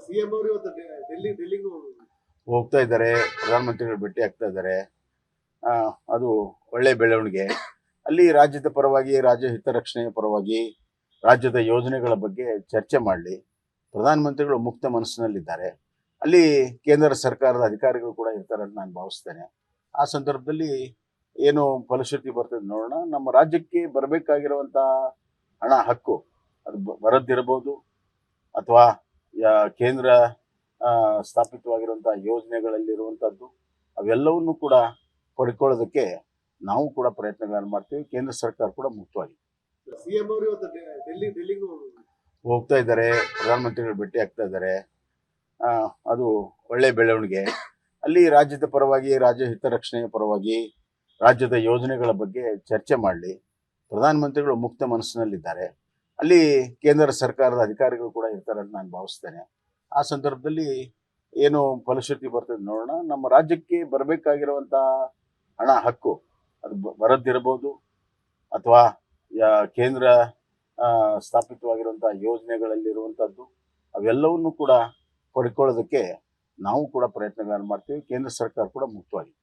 CM ಅವರು ಇವತ್ತು ಡೆಲ್ಲಿಗೂ ಹೋಗ್ತಾ ಇದ್ದಾರೆ. ಪ್ರಧಾನಮಂತ್ರಿಗಳು ಭೇಟಿ ಆಗ್ತಾ ಇದ್ದಾರೆ. ಅದು ಒಳ್ಳೆ ಬೆಳವಣಿಗೆ. ಅಲ್ಲಿ ರಾಜ್ಯದ ಪರವಾಗಿ, ರಾಜ್ಯ ಹಿತರಕ್ಷಣೆಯ ಪರವಾಗಿ, ರಾಜ್ಯದ ಯೋಜನೆಗಳ ಬಗ್ಗೆ ಚರ್ಚೆ ಮಾಡಲಿ. ಪ್ರಧಾನಮಂತ್ರಿಗಳು ಮುಕ್ತ ಮನಸ್ಸಿನಲ್ಲಿದ್ದಾರೆ. ಅಲ್ಲಿ ಕೇಂದ್ರ ಸರ್ಕಾರದ ಅಧಿಕಾರಿಗಳು ಕೂಡ ಇರ್ತಾರೆ ಅಂತ ನಾನು ಭಾವಿಸ್ತೇನೆ. ಆ ಸಂದರ್ಭದಲ್ಲಿ ಏನು ಫಲಶ್ರುತಿ ಬರ್ತದೆ ನೋಡೋಣ. ನಮ್ಮ ರಾಜ್ಯಕ್ಕೆ ಬರಬೇಕಾಗಿರುವಂಥ ಹಣ, ಹಕ್ಕು, ಅದು ಬರದ್ದಿರಬಹುದು ಅಥವಾ ಕೇಂದ್ರ ಸ್ಥಾಪಿತವಾಗಿರುವಂಥ ಯೋಜನೆಗಳಲ್ಲಿರುವಂಥದ್ದು, ಅವೆಲ್ಲವನ್ನೂ ಕೂಡ ಪಡ್ಕೊಳ್ಳೋದಕ್ಕೆ ನಾವು ಕೂಡ ಪ್ರಯತ್ನಗಳನ್ನು ಮಾಡ್ತೀವಿ. ಕೇಂದ್ರ ಸರ್ಕಾರ ಕೂಡ ಮುಕ್ತವಾಗಿದೆ. ಸಿಎಂ ಅವರು ಇವತ್ತು ಡೆಲ್ಲಿಗೂ ಹೋಗ್ತಾ ಇದ್ದಾರೆ. ಪ್ರಧಾನಮಂತ್ರಿಗಳು ಭೇಟಿ ಆಗ್ತಾ ಇದ್ದಾರೆ. ಅದು ಒಳ್ಳೆ ಬೆಳವಣಿಗೆ. ಅಲ್ಲಿ ರಾಜ್ಯದ ಪರವಾಗಿ, ರಾಜ್ಯ ಹಿತರಕ್ಷಣೆಯ ಪರವಾಗಿ, ರಾಜ್ಯದ ಯೋಜನೆಗಳ ಬಗ್ಗೆ ಚರ್ಚೆ ಮಾಡಲಿ. ಪ್ರಧಾನಮಂತ್ರಿಗಳು ಮುಕ್ತ ಮನಸ್ಸಿನಲ್ಲಿದ್ದಾರೆ. ಅಲ್ಲಿ ಕೇಂದ್ರ ಸರ್ಕಾರದ ಅಧಿಕಾರಿಗಳು ಕೂಡ ಇರ್ತಾರೆ ಅಂತ ನಾನು ಭಾವಿಸ್ತೇನೆ. ಆ ಸಂದರ್ಭದಲ್ಲಿ ಏನು ಫಲಶ್ರುತಿ ಬರ್ತದೆ ನೋಡೋಣ. ನಮ್ಮ ರಾಜ್ಯಕ್ಕೆ ಬರಬೇಕಾಗಿರುವಂಥ ಹಣ, ಹಕ್ಕು, ಅದು ಬರದ್ದಿರಬಹುದು ಅಥವಾ ಕೇಂದ್ರ ಸ್ಥಾಪಿತವಾಗಿರುವಂಥ ಯೋಜನೆಗಳಲ್ಲಿರುವಂಥದ್ದು, ಅವೆಲ್ಲವನ್ನೂ ಕೂಡ ಪಡ್ಕೊಳ್ಳೋದಕ್ಕೆ ನಾವು ಕೂಡ ಪ್ರಯತ್ನಗಳನ್ನು ಮಾಡ್ತೀವಿ. ಕೇಂದ್ರ ಸರ್ಕಾರ ಕೂಡ ಮುಕ್ತವಾಗಿದೆ.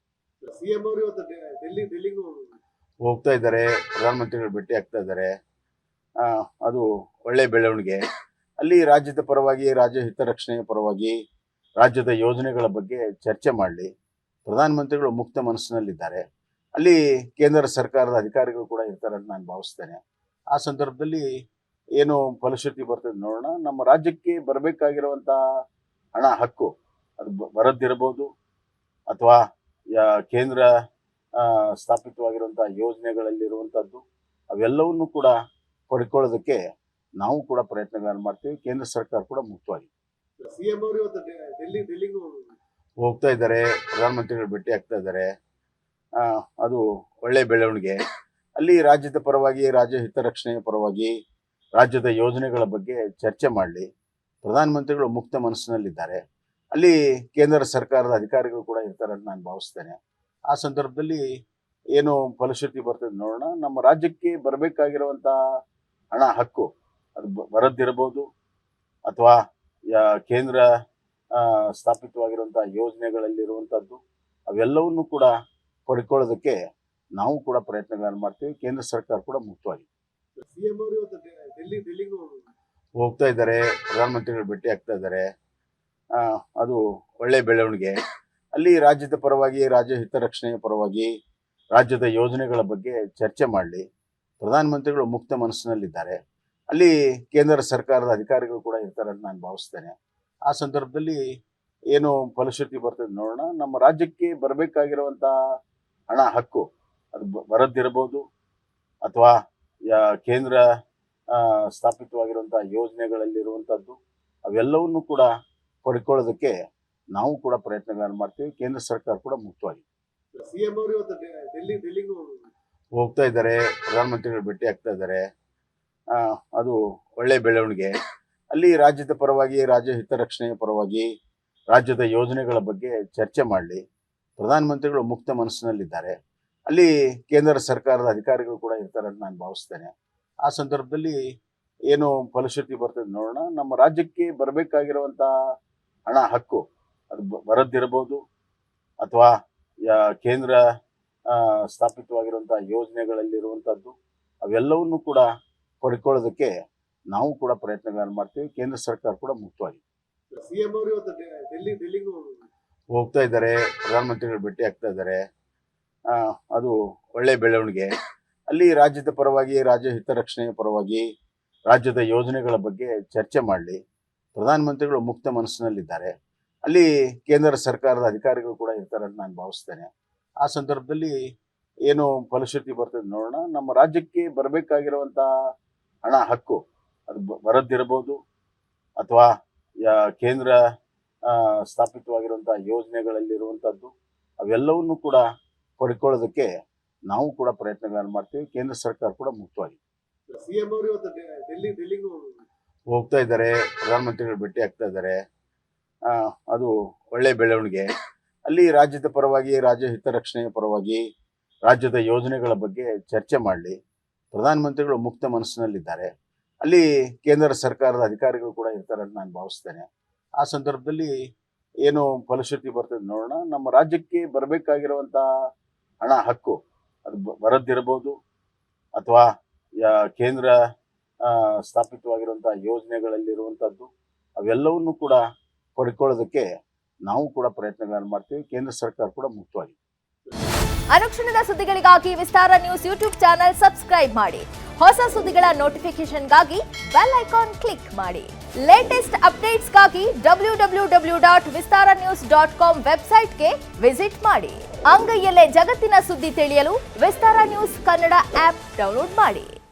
ಸಿಎಂ ಅವರು ಇವತ್ತು ಡೆಲ್ಲಿಗೂ ಹೋಗ್ತಾ ಇದ್ದಾರೆ. ಪ್ರಧಾನಮಂತ್ರಿಗಳು ಭೇಟಿ ಆಗ್ತಾ ಇದ್ದಾರೆ. ಅದು ಒಳ್ಳೆ ಬೆಳವಣಿಗೆ. ಅಲ್ಲಿ ರಾಜ್ಯದ ಪರವಾಗಿ, ರಾಜ್ಯ ಹಿತರಕ್ಷಣೆಯ ಪರವಾಗಿ, ರಾಜ್ಯದ ಯೋಜನೆಗಳ ಬಗ್ಗೆ ಚರ್ಚೆ ಮಾಡಲಿ. ಪ್ರಧಾನಮಂತ್ರಿಗಳು ಮುಕ್ತ ಮನಸ್ಸಿನಲ್ಲಿದ್ದಾರೆ. ಅಲ್ಲಿ ಕೇಂದ್ರ ಸರ್ಕಾರದ ಅಧಿಕಾರಿಗಳು ಕೂಡ ಇರ್ತಾರೆ ಅಂತ ನಾನು ಭಾವಿಸ್ತೇನೆ. ಆ ಸಂದರ್ಭದಲ್ಲಿ ಏನು ಫಲಶ್ರುತಿ ಬರ್ತದೆ ನೋಡೋಣ. ನಮ್ಮ ರಾಜ್ಯಕ್ಕೆ ಬರಬೇಕಾಗಿರುವಂಥ ಹಣ, ಹಕ್ಕು, ಅದು ಬರದ್ದಿರಬಹುದು ಅಥವಾ ಕೇಂದ್ರ ಸ್ಥಾಪಿತವಾಗಿರುವಂಥ ಯೋಜನೆಗಳಲ್ಲಿರುವಂಥದ್ದು, ಅವೆಲ್ಲವನ್ನೂ ಕೂಡ ಪಡ್ಕೊಳ್ಳೋದಕ್ಕೆ ನಾವು ಕೂಡ ಪ್ರಯತ್ನಗಳನ್ನು ಮಾಡ್ತೀವಿ. ಕೇಂದ್ರ ಸರ್ಕಾರ ಕೂಡ ಮುಕ್ತವಾಗಿದೆ. ಸಿಎಂ ಅವರು ಇವತ್ತು ಡೆಲ್ಲಿಗೂ ಹೋಗ್ತಾ ಇದ್ದಾರೆ. ಪ್ರಧಾನಮಂತ್ರಿಗಳು ಭೇಟಿ ಆಗ್ತಾ ಇದ್ದಾರೆ. ಅದು ಒಳ್ಳೆ ಬೆಳವಣಿಗೆ. ಅಲ್ಲಿ ರಾಜ್ಯದ ಪರವಾಗಿ, ರಾಜ್ಯ ಹಿತರಕ್ಷಣೆಯ ಪರವಾಗಿ, ರಾಜ್ಯದ ಯೋಜನೆಗಳ ಬಗ್ಗೆ ಚರ್ಚೆ ಮಾಡಲಿ. ಪ್ರಧಾನಮಂತ್ರಿಗಳು ಮುಕ್ತ ಮನಸ್ಸಿನಲ್ಲಿದ್ದಾರೆ. ಅಲ್ಲಿ ಕೇಂದ್ರ ಸರ್ಕಾರದ ಅಧಿಕಾರಿಗಳು ಕೂಡ ಇರ್ತಾರೆ ಅಂತ ನಾನು ಭಾವಿಸ್ತೇನೆ. ಆ ಸಂದರ್ಭದಲ್ಲಿ ಏನು ಫಲಶ್ರುತಿ ಬರ್ತದೆ ನೋಡೋಣ. ನಮ್ಮ ರಾಜ್ಯಕ್ಕೆ ಬರಬೇಕಾಗಿರುವಂಥ ಹಣ, ಹಕ್ಕು, ಅದು ಬರದ್ದಿರಬಹುದು ಅಥವಾ ಕೇಂದ್ರ ಸ್ಥಾಪಿತವಾಗಿರುವಂಥ ಯೋಜನೆಗಳಲ್ಲಿರುವಂಥದ್ದು, ಅವೆಲ್ಲವನ್ನೂ ಕೂಡ ಪಡ್ಕೊಳ್ಳೋದಕ್ಕೆ ನಾವು ಕೂಡ ಪ್ರಯತ್ನಗಳನ್ನು ಮಾಡ್ತೀವಿ. ಕೇಂದ್ರ ಸರ್ಕಾರ ಕೂಡ ಮುಕ್ತವಾಗಿದೆ. ಸಿಎಂ ಅವರು ಇವತ್ತು ಡೆಲ್ಲಿಗೂ ಹೋಗ್ತಾ ಇದ್ದಾರೆ. ಪ್ರಧಾನಮಂತ್ರಿಗಳು ಭೇಟಿ ಆಗ್ತಾ ಇದ್ದಾರೆ. ಅದು ಒಳ್ಳೆ ಬೆಳವಣಿಗೆ. ಅಲ್ಲಿ ರಾಜ್ಯದ ಪರವಾಗಿ, ರಾಜ್ಯ ಹಿತರಕ್ಷಣೆಯ ಪರವಾಗಿ, ರಾಜ್ಯದ ಯೋಜನೆಗಳ ಬಗ್ಗೆ ಚರ್ಚೆ ಮಾಡಲಿ. ಪ್ರಧಾನಮಂತ್ರಿಗಳು ಮುಕ್ತ ಮನಸ್ಸಿನಲ್ಲಿದ್ದಾರೆ. ಅಲ್ಲಿ ಕೇಂದ್ರ ಸರ್ಕಾರದ ಅಧಿಕಾರಿಗಳು ಕೂಡ ಇರ್ತಾರೆ ಅಂತ ನಾನು ಭಾವಿಸ್ತೇನೆ. ಆ ಸಂದರ್ಭದಲ್ಲಿ ಏನು ಫಲಶ್ರುತಿ ಬರ್ತದೆ ನೋಡೋಣ. ನಮ್ಮ ರಾಜ್ಯಕ್ಕೆ ಬರಬೇಕಾಗಿರುವಂಥ ಹಣ, ಹಕ್ಕು, ಅದು ಬರದ್ದಿರಬಹುದು ಅಥವಾ ಕೇಂದ್ರ ಸ್ಥಾಪಿತವಾಗಿರುವಂಥ ಯೋಜನೆಗಳಲ್ಲಿರುವಂಥದ್ದು, ಅವೆಲ್ಲವನ್ನೂ ಕೂಡ ಪಡ್ಕೊಳ್ಳೋದಕ್ಕೆ ನಾವು ಕೂಡ ಪ್ರಯತ್ನಗಳನ್ನು ಮಾಡ್ತೀವಿ. ಕೇಂದ್ರ ಸರ್ಕಾರ ಕೂಡ ಮುಕ್ತವಾಗಿದೆ. ಸಿಎಂ ಅವರು ಇವತ್ತು ಡೆಲ್ಲಿಗೂ ಹೋಗ್ತಾ ಇದ್ದಾರೆ. ಪ್ರಧಾನಮಂತ್ರಿಗಳು ಭೇಟಿ ಆಗ್ತಾ ಇದ್ದಾರೆ. ಅದು ಒಳ್ಳೆ ಬೆಳವಣಿಗೆ. ಅಲ್ಲಿ ರಾಜ್ಯದ ಪರವಾಗಿ, ರಾಜ್ಯ ಹಿತರಕ್ಷಣೆಯ ಪರವಾಗಿ, ರಾಜ್ಯದ ಯೋಜನೆಗಳ ಬಗ್ಗೆ ಚರ್ಚೆ ಮಾಡಲಿ. ಪ್ರಧಾನಮಂತ್ರಿಗಳು ಮುಕ್ತ ಮನಸ್ಸಿನಲ್ಲಿದ್ದಾರೆ. ಅಲ್ಲಿ ಕೇಂದ್ರ ಸರ್ಕಾರದ ಅಧಿಕಾರಿಗಳು ಕೂಡ ಇರ್ತಾರೆ ಅಂತ ನಾನು ಭಾವಿಸ್ತೇನೆ. ಆ ಸಂದರ್ಭದಲ್ಲಿ ಏನು ಫಲಶ್ರುತಿ ಬರ್ತದೆ ನೋಡೋಣ. ನಮ್ಮ ರಾಜ್ಯಕ್ಕೆ ಬರಬೇಕಾಗಿರುವಂಥ ಹಣ, ಹಕ್ಕು, ಅದು ಬರದ್ದಿರಬಹುದು ಅಥವಾ ಕೇಂದ್ರ ಸ್ಥಾಪಿತವಾಗಿರುವಂಥ ಯೋಜನೆಗಳಲ್ಲಿರುವಂಥದ್ದು, ಅವೆಲ್ಲವನ್ನೂ ಕೂಡ ಪಡ್ಕೊಳ್ಳೋದಕ್ಕೆ ನಾವು ಕೂಡ ಪ್ರಯತ್ನಗಳನ್ನು ಮಾಡ್ತೀವಿ. ಕೇಂದ್ರ ಸರ್ಕಾರ ಕೂಡ ಮುಕ್ತವಾಗಿದೆ. ಸಿಎಂ ಅವರು ಇವತ್ತು ಡೆಲ್ಲಿಗೂ ಹೋಗ್ತಾ ಇದ್ದಾರೆ. ಪ್ರಧಾನಮಂತ್ರಿಗಳು ಭೇಟಿ ಆಗ್ತಾ ಇದ್ದಾರೆ. ಅದು ಒಳ್ಳೆ ಬೆಳವಣಿಗೆ. ಅಲ್ಲಿ ರಾಜ್ಯದ ಪರವಾಗಿ, ರಾಜ್ಯ ಹಿತರಕ್ಷಣೆಯ ಪರವಾಗಿ, ರಾಜ್ಯದ ಯೋಜನೆಗಳ ಬಗ್ಗೆ ಚರ್ಚೆ ಮಾಡಲಿ. ಪ್ರಧಾನಮಂತ್ರಿಗಳು ಮುಕ್ತ ಮನಸ್ಸಿನಲ್ಲಿದ್ದಾರೆ. ಅಲ್ಲಿ ಕೇಂದ್ರ ಸರ್ಕಾರದ ಅಧಿಕಾರಿಗಳು ಕೂಡ ಇರ್ತಾರೆ ಅಂತ ನಾನು ಭಾವಿಸ್ತೇನೆ. ಆ ಸಂದರ್ಭದಲ್ಲಿ ಏನು ಫಲಶ್ರುತಿ ಬರ್ತದೆ ನೋಡೋಣ. ನಮ್ಮ ರಾಜ್ಯಕ್ಕೆ ಬರಬೇಕಾಗಿರುವಂಥ ಹಣ, ಹಕ್ಕು, ಅದು ಬರದ್ದಿರಬಹುದು ಅಥವಾ ಕೇಂದ್ರ ಸ್ಥಾಪಿತವಾಗಿರುವಂಥ ಯೋಜನೆಗಳಲ್ಲಿರುವಂಥದ್ದು, ಅವೆಲ್ಲವನ್ನೂ ಕೂಡ ಪಡ್ಕೊಳ್ಳೋದಕ್ಕೆ ನಾವು ಕೂಡ ಪ್ರಯತ್ನಗಳನ್ನು ಮಾಡ್ತೀವಿ. ಕೇಂದ್ರ ಸರ್ಕಾರ ಕೂಡ ಮುಕ್ತವಾಗಿದೆ. ಸಿಎಂ ಅವರು ಇವತ್ತು ಡೆಲ್ಲಿಗೂ ಹೋಗ್ತಾ ಇದ್ದಾರೆ. ಪ್ರಧಾನಮಂತ್ರಿಗಳು ಭೇಟಿ ಆಗ್ತಾ ಇದ್ದಾರೆ. ಅದು ಒಳ್ಳೆ ಬೆಳವಣಿಗೆ. ಅಲ್ಲಿ ರಾಜ್ಯದ ಪರವಾಗಿ, ರಾಜ್ಯ ಹಿತರಕ್ಷಣೆಯ ಪರವಾಗಿ, ರಾಜ್ಯದ ಯೋಜನೆಗಳ ಬಗ್ಗೆ ಚರ್ಚೆ ಮಾಡಲಿ. ಪ್ರಧಾನಮಂತ್ರಿಗಳು ಮುಕ್ತ ಮನಸ್ಸಿನಲ್ಲಿದ್ದಾರೆ. ಅಲ್ಲಿ ಕೇಂದ್ರ ಸರ್ಕಾರದ ಅಧಿಕಾರಿಗಳು ಕೂಡ ಇರ್ತಾರೆ ಅಂತ ನಾನು ಭಾವಿಸ್ತೇನೆ. ಆ ಸಂದರ್ಭದಲ್ಲಿ ಏನು ಫಲಶ್ರುತಿ ಬರ್ತದೆ ನೋಡೋಣ. ನಮ್ಮ ರಾಜ್ಯಕ್ಕೆ ಬರಬೇಕಾಗಿರುವಂಥ ಹಣ ಹಕ್ಕು ಅದು ಬರದಿರಬಹುದು, ಅಥವಾ ಕೇಂದ್ರ ಸ್ಥಾಪಿತವಾಗಿರುವಂಥ ಯೋಜನೆಗಳಲ್ಲಿರುವಂಥದ್ದು ಅವೆಲ್ಲವನ್ನು ಕೂಡ ಪಡ್ಕೊಳ್ಳೋದಕ್ಕೆ ನಾವು ಕೂಡ ಪ್ರಯತ್ನಗಳನ್ನು ಮಾಡ್ತೀವಿ. ಕೇಂದ್ರ ಸರ್ಕಾರ ಕೂಡ ಮುಕ್ತವಾಗಿದೆ. ಅನುಕ್ಷಣದ ಸುದ್ದಿಗಳಿಗಾಗಿ ವಿಸ್ತಾರ ನ್ಯೂಸ್ ಯೂಟ್ಯೂಬ್ ಚಾನೆಲ್ ಸಬ್ಸ್ಕ್ರೈಬ್ ಮಾಡಿ. ಹೊಸ ಸುದ್ದಿಗಳ ನೋಟಿಫಿಕೇಶನ್ಗಾಗಿ ಬೆಲ್ ಐಕಾನ್ ಕ್ಲಿಕ್ ಮಾಡಿ. ಲೇಟೆಸ್ಟ್ ಅಪ್ಡೇಟ್ಸ್ಗಾಗಿ www.vistaranews.com ವೆಬ್ಸೈಟ್ಗೆ ವಿಸಿಟ್ ಮಾಡಿ. ಅಂಗೈಯಲ್ಲೇ ಜಗತ್ತಿನ ಸುದ್ದಿ ತಿಳಿಯಲು ವಿಸ್ತಾರ ನ್ಯೂಸ್ ಕನ್ನಡ ಆಪ್ ಡೌನ್ಲೋಡ್ ಮಾಡಿ.